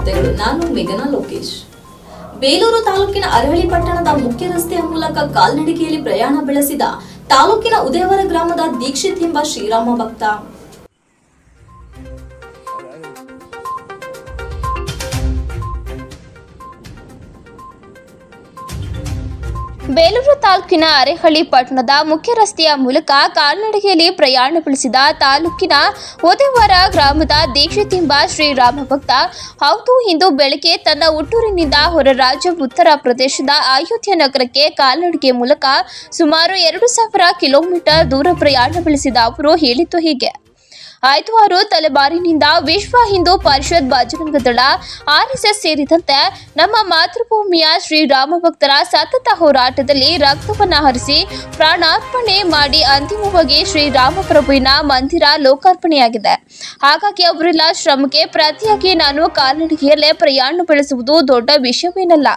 ವಾರ್ತೆಗಳು. ನಾನು ಮೇಘನಾ ಲೋಕೇಶ್. ಬೇಲೂರು ತಾಲೂಕಿನ ಅರಹಳ್ಳಿ ಪಟ್ಟಣದ ಮುಖ್ಯ ರಸ್ತೆಯ ಮೂಲಕ ಕಾಲ್ನಡಿಗೆಯಲ್ಲಿ ಪ್ರಯಾಣ ಬೆಳೆಸಿದ ತಾಲೂಕಿನ ಉದಯವರ ಗ್ರಾಮದ ದೀಕ್ಷಿತ್ ಎಂಬ ಶ್ರೀರಾಮ ಭಕ್ತ. ಬೇಲೂರು ತಾಲೂಕಿನ ಅರೇಹಳ್ಳಿ ಪಟ್ಟಣದ ಮುಖ್ಯ ರಸ್ತೆಯ ಮೂಲಕ ಕಾಲ್ನಡಿಗೆಯಲ್ಲಿ ಪ್ರಯಾಣ ಬೆಳೆಸಿದ ತಾಲೂಕಿನ ಉದಯವರ ಗ್ರಾಮದ ದೀಕ್ಷಿತ್ ಎಂಬ ಶ್ರೀರಾಮ ಭಕ್ತ. ಹೌದು, ಇಂದು ಬೆಳಗ್ಗೆ ತನ್ನ ಹುಟ್ಟೂರಿನಿಂದ ಹೊರ ರಾಜ್ಯ ಉತ್ತರ ಪ್ರದೇಶದ ಅಯೋಧ್ಯ ನಗರಕ್ಕೆ ಕಾಲ್ನಡಿಗೆ ಮೂಲಕ ಸುಮಾರು 2000 ಕಿಲೋಮೀಟರ್ ದೂರ ಪ್ರಯಾಣ ಬೆಳೆಸಿದ ಅವರು ಹೇಳಿದ್ದು ಹೀಗೆ: 5-6 ತಲೆಮಾರಿನಿಂದ ವಿಶ್ವ ಹಿಂದೂ ಪರಿಷತ್ ಬಜರಂಗ ದಳ, RSS ಸೇರಿದಂತೆ ನಮ್ಮ ಮಾತೃಭೂಮಿಯ ಶ್ರೀರಾಮ ಭಕ್ತರ ಸತತ ಹೋರಾಟದಲ್ಲಿ ರಕ್ತವನ್ನ ಹರಿಸಿ ಪ್ರಾಣಾರ್ಪಣೆ ಮಾಡಿ ಅಂತಿಮವಾಗಿ ಶ್ರೀರಾಮ ಪ್ರಭುವಿನ ಮಂದಿರ ಲೋಕಾರ್ಪಣೆಯಾಗಿದೆ. ಹಾಗಾಗಿ ಅವರೆಲ್ಲ ಶ್ರಮಕ್ಕೆ ಪ್ರತಿಯಾಗಿ ನಾನು ಕಾಲ್ನಡಿಗೆಯಲ್ಲೇ ಪ್ರಯಾಣ ಬೆಳೆಸುವುದು ದೊಡ್ಡ ವಿಷಯವೇನಲ್ಲ,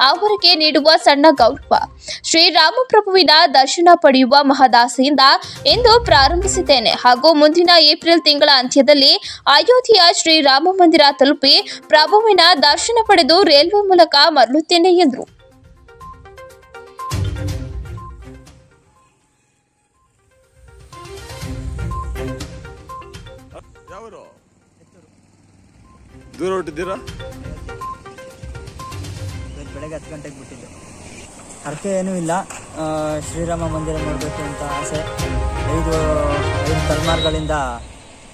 ಅವರಿಗೆ ನೀಡುವ ಸಣ್ಣ ಗೌರವ. ಶ್ರೀರಾಮ ಪ್ರಭುವಿನ ದರ್ಶನ ಪಡೆಯುವ ಮಹದಾಸೆಯಿಂದ ಎಂದು ಪ್ರಾರಂಭಿಸಿದ್ದೇನೆ ಹಾಗೂ ಮುಂದಿನ ಏಪ್ರಿಲ್ ತಿಂಗಳ ಅಂತ್ಯದಲ್ಲಿ ಅಯೋಧ್ಯೆಯ ಶ್ರೀರಾಮ ಮಂದಿರ ತಲುಪಿ ಪ್ರಭುವಿನ ದರ್ಶನ ಪಡೆದು ರೈಲ್ವೆ ಮೂಲಕ ಮರಳುತ್ತೇನೆ ಎಂದರು. ದೂರ ಹೊರಟಿದ್ದೀರಾ? ಬೆಳಗ್ಗೆ 10 ಗಂಟೆಗೆ ಬಿಟ್ಟಿದ್ದೆ. ಹರಕೆ ಏನೂ ಇಲ್ಲ, ಶ್ರೀರಾಮ ಮಂದಿರ ನೋಡಬೇಕು ಅಂತ ಆಸೆ. 5 ತಲೆಮಾರುಗಳಿಂದ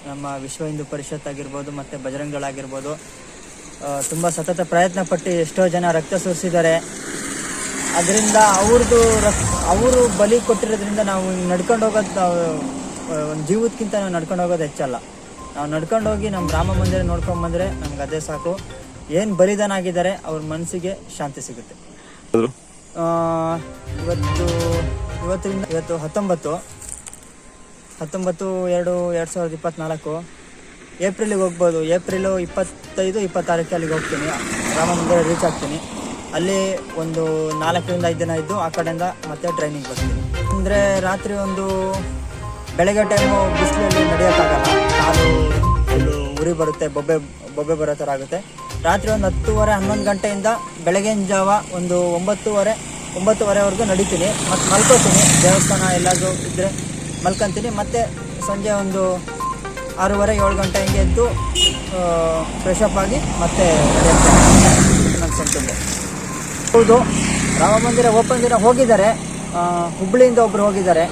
ನಮ್ಮ ವಿಶ್ವ ಹಿಂದೂ ಪರಿಷತ್ ಆಗಿರ್ಬೋದು ಮತ್ತು ಬಜರಂಗಗಳಾಗಿರ್ಬೋದು ತುಂಬ ಸತತ ಪ್ರಯತ್ನ ಪಟ್ಟು ಎಷ್ಟೋ ಜನ ರಕ್ತ ಸುರಿಸಿದ್ದಾರೆ. ಅದರಿಂದ ಅವರು ಬಲಿ ಕೊಟ್ಟಿರೋದ್ರಿಂದ ನಾವು ನಡ್ಕೊಂಡು ಹೋಗೋದು ಒಂದು ಜೀವಕ್ಕಿಂತ ನಾವು ನಡ್ಕೊಂಡು ಹೋಗೋದು ಹೆಚ್ಚಲ್ಲ. ನಾವು ನಡ್ಕೊಂಡು ಹೋಗಿ ನಮ್ಮ ರಾಮ ಮಂದಿರ ನೋಡ್ಕೊಂಡ್ಬಂದರೆ ನಮ್ಗೆ ಅದೇ ಸಾಕು. ಏನು ಬಲಿದಾನ ಆಗಿದ್ದಾರೆ ಅವ್ರ ಮನಸ್ಸಿಗೆ ಶಾಂತಿ ಸಿಗುತ್ತೆ. ಇವತ್ತು 19/2/2024 ಏಪ್ರಿಲಿಗೆ ಹೋಗ್ಬೋದು. ಏಪ್ರಿಲು 25-26 ಅಲ್ಲಿಗೆ ಹೋಗ್ತೀನಿ, ರಾಮ ಮಂದಿರ ರೀಚ್ ಆಗ್ತೀನಿ. ಅಲ್ಲಿ ಒಂದು 4-5 ದಿನ ಇದ್ದು ಆ ಕಡೆಯಿಂದ ಮತ್ತೆ ಟ್ರೈನಿಂಗ್ ಬರ್ತೀನಿ. ಅಂದರೆ ರಾತ್ರಿ ಬೆಳಗ್ಗೆ ಟೈಮು ಬಿಸಿಲಲ್ಲಿ ನಡೆಯೋಕ್ಕಾಗಲ್ಲ, ಕಾಲು ಉರಿ ಬರುತ್ತೆ, ಬೊಬ್ಬೆ ಬರೋ ಥರ ಆಗುತ್ತೆ. ರಾತ್ರಿ 10:30-11 ಗಂಟೆಯಿಂದ ಬೆಳಗಿನ ಜಾವ 9:30ವರೆಗೂ ನಡೀತೀನಿ. ಮತ್ತು ಮಲ್ಕೋತೀನಿ, ದೇವಸ್ಥಾನ ಎಲ್ಲಾದರೂ ಇದ್ದರೆ ಮಲ್ಕೊತೀನಿ. ಮತ್ತು ಸಂಜೆ 6:30-7 ಗಂಟೆ ಹಿಂಗೆ ಎದ್ದು ಫ್ರೆಶಪ್ ಆಗಿ ಮತ್ತೆ ನನ್ನ ಸ್ವಂತದ್ದು. ಹೌದು, ರಾಮ ಮಂದಿರ ಓಪನ್ ದಿನ ಹೋಗಿದ್ದಾರೆ, ಹುಬ್ಬಳ್ಳಿಯಿಂದ ಒಬ್ಬರು ಹೋಗಿದ್ದಾರೆ.